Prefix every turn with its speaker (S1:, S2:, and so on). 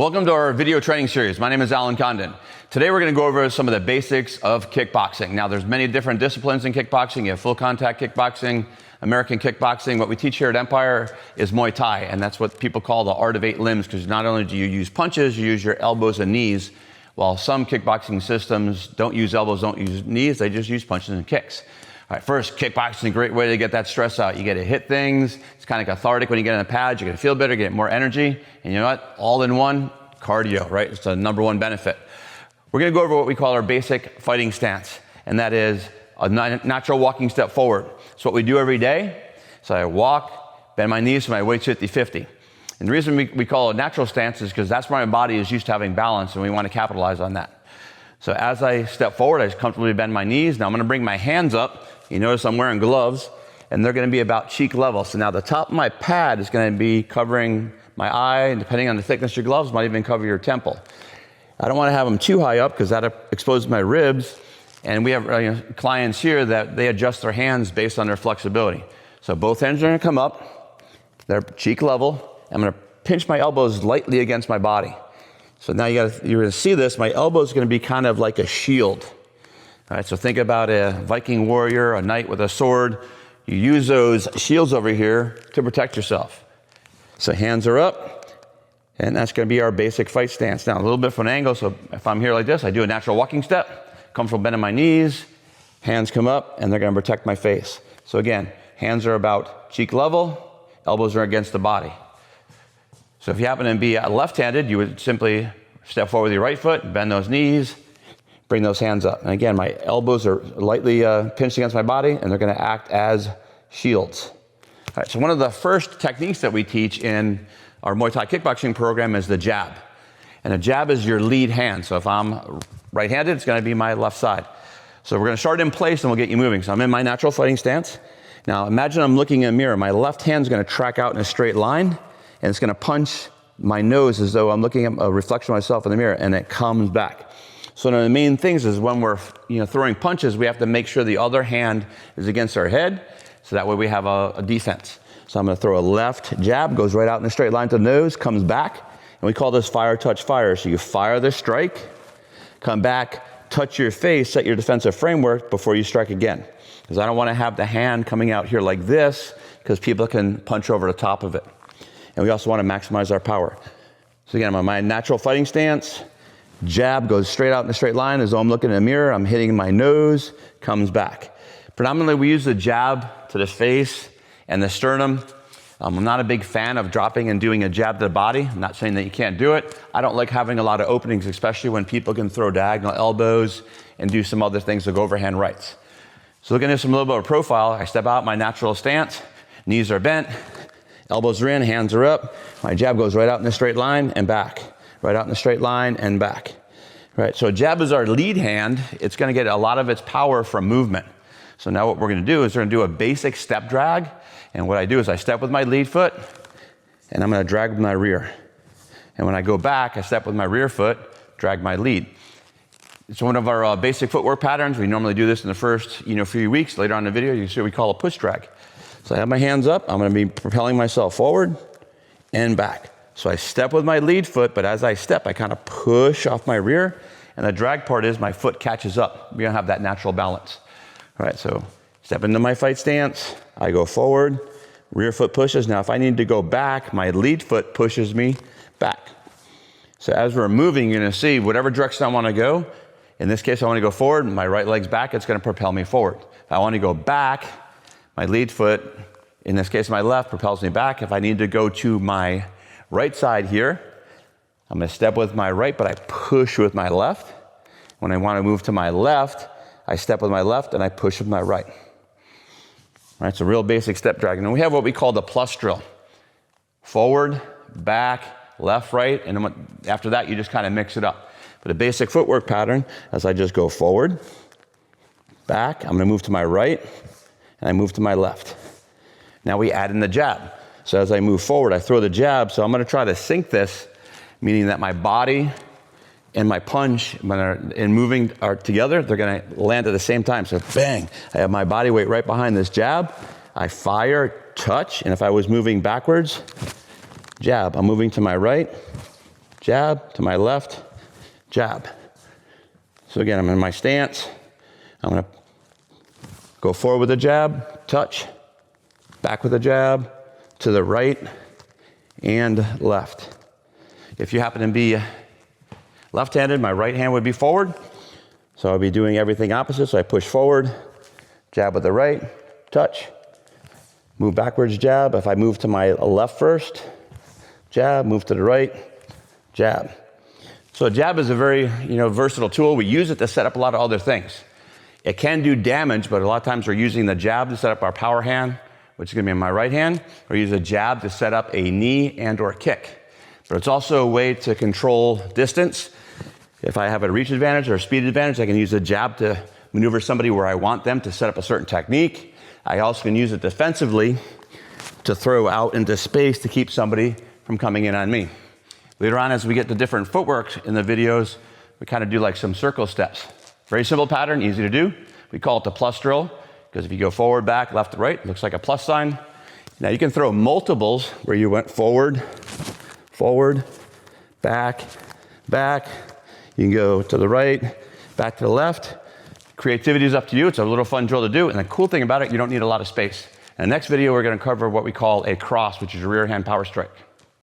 S1: Welcome to our video training series. My name is Alan Condon. Today we're going to go over some of the basics of kickboxing. Now there's many different disciplines in kickboxing. You have full contact kickboxing, American Kickboxing. What we teach here at Empire is Muay Thai, and that's what people call the art of 8 limbs, because not only do you use punches, you use your elbows and knees, while some kickboxing systems don't use elbows, don't use knees, they just use punches and kicks. All right, first, kickboxing is a great way to get that stress out. You get to hit things. It's kind of cathartic when you get in the pads. You're going to feel better, get more energy. And you know what? All in one, cardio, right? It's the number one benefit. We're going to go over what we call our basic fighting stance, and that is a natural walking step forward. It's what we do every day. So I walk, bend my knees so my weight's 50-50. And the reason we call it a natural stance is because that's where my body is used to having balance, and we want to capitalize on that. So as I step forward, I just comfortably bend my knees. Now I'm going to bring my hands up. You notice I'm wearing gloves, and they're going to be about cheek level. So now the top of my pad is going to be covering my eye, and depending on the thickness of your gloves, might even cover your temple. I don't want to have them too high up because that exposes my ribs. And we have clients here that they adjust their hands based on their flexibility. So both hands are going to come up. They're cheek level. I'm going to pinch my elbows lightly against my body. So now you're going to see this. My elbow is going to be kind of like a shield. All right, so think about a Viking warrior, a knight with a sword. You use those shields over here to protect yourself. So hands are up, and that's going to be our basic fight stance. Now, a little bit from an angle, so if I'm here like this, I do a natural walking step, comfortable bending my knees, hands come up, and they're going to protect my face. So again, hands are about cheek level, elbows are against the body. So if you happen to be left-handed, you would simply step forward with your right foot, bend those knees, bring those hands up. And again, my elbows are lightly pinched against my body, and they're going to act as shields. All right, so one of the first techniques that we teach in our Muay Thai kickboxing program is the jab. And a jab is your lead hand. So if I'm right-handed, it's going to be my left side. So we're going to start in place, and we'll get you moving. So I'm in my natural fighting stance. Now imagine I'm looking in a mirror. My left hand's going to track out in a straight line, and it's going to punch my nose as though I'm looking at a reflection of myself in the mirror, and it comes back. So one of the main things is when we're throwing punches, we have to make sure the other hand is against our head, so that way we have a defense. So I'm going to throw a left jab, goes right out in a straight line to the nose, comes back, and we call this fire, touch, fire. So you fire the strike, come back, touch your face, set your defensive framework before you strike again. Because I don't want to have the hand coming out here like this, because people can punch over the top of it. And we also want to maximize our power. So again, I'm on my natural fighting stance. Jab goes straight out in a straight line as though I'm looking in a mirror. I'm hitting my nose, comes back. Predominantly, we use the jab to the face and the sternum. I'm not a big fan of dropping and doing a jab to the body. I'm not saying that you can't do it. I don't like having a lot of openings, especially when people can throw diagonal elbows and do some other things like overhand rights. So looking at this from a little bit of profile, I step out my natural stance, knees are bent, elbows are in, hands are up. My jab goes right out in a straight line and back. Right out in a straight line and back. Right, so jab is our lead hand. It's going to get a lot of its power from movement. So now what we're going to do is we're going to do a basic step drag. And what I do is I step with my lead foot, and I'm going to drag with my rear. And when I go back, I step with my rear foot, drag my lead. It's one of our basic footwork patterns. We normally do this in the first few weeks. Later on in the video, you see what we call a push drag. So I have my hands up. I'm going to be propelling myself forward and back. So I step with my lead foot, but as I step, I kind of push off my rear, and the drag part is my foot catches up. We don't have that natural balance. All right, so step into my fight stance, I go forward, rear foot pushes. Now if I need to go back, my lead foot pushes me back. So as we're moving, you're gonna see whatever direction I wanna go. In this case, I wanna go forward, my right leg's back, it's gonna propel me forward. If I wanna go back, my lead foot, in this case my left, propels me back. If I need to go to my right side here, I'm going to step with my right, but I push with my left. When I want to move to my left, I step with my left and I push with my right. All right, it's a real basic step drag. And then we have what we call the plus drill. Forward, back, left, right, and then after that, you just kind of mix it up. But a basic footwork pattern, as I just go forward, back, I'm going to move to my right, and I move to my left. Now we add in the jab. So as I move forward, I throw the jab. So I'm going to try to sync this, meaning that my body and my punch, when they're moving are together, they're going to land at the same time. So bang, I have my body weight right behind this jab. I fire, touch, and if I was moving backwards, jab. I'm moving to my right, jab, to my left, jab. So again, I'm in my stance. I'm gonna go forward with a jab, touch, back with a jab, to the right and left. If you happen to be left-handed, my right hand would be forward. So I'll be doing everything opposite. So I push forward, jab with the right, touch, move backwards, jab. If I move to my left first, jab, move to the right, jab. So a jab is a very versatile tool. We use it to set up a lot of other things. It can do damage, but a lot of times we're using the jab to set up our power hand, which is gonna be in my right hand, or use a jab to set up a knee and or kick. But it's also a way to control distance. If I have a reach advantage or a speed advantage, I can use a jab to maneuver somebody where I want them to set up a certain technique. I also can use it defensively to throw out into space to keep somebody from coming in on me. Later on, as we get to different footwork in the videos, we kind of do like some circle steps. Very simple pattern, easy to do. We call it the plus drill, because if you go forward, back, left to right, it looks like a plus sign. Now you can throw multiples where you went forward, forward, back, back. You can go to the right, back to the left. Creativity is up to you. It's a little fun drill to do. And the cool thing about it, you don't need a lot of space. In the next video, we're going to cover what we call a cross, which is a rear hand power strike.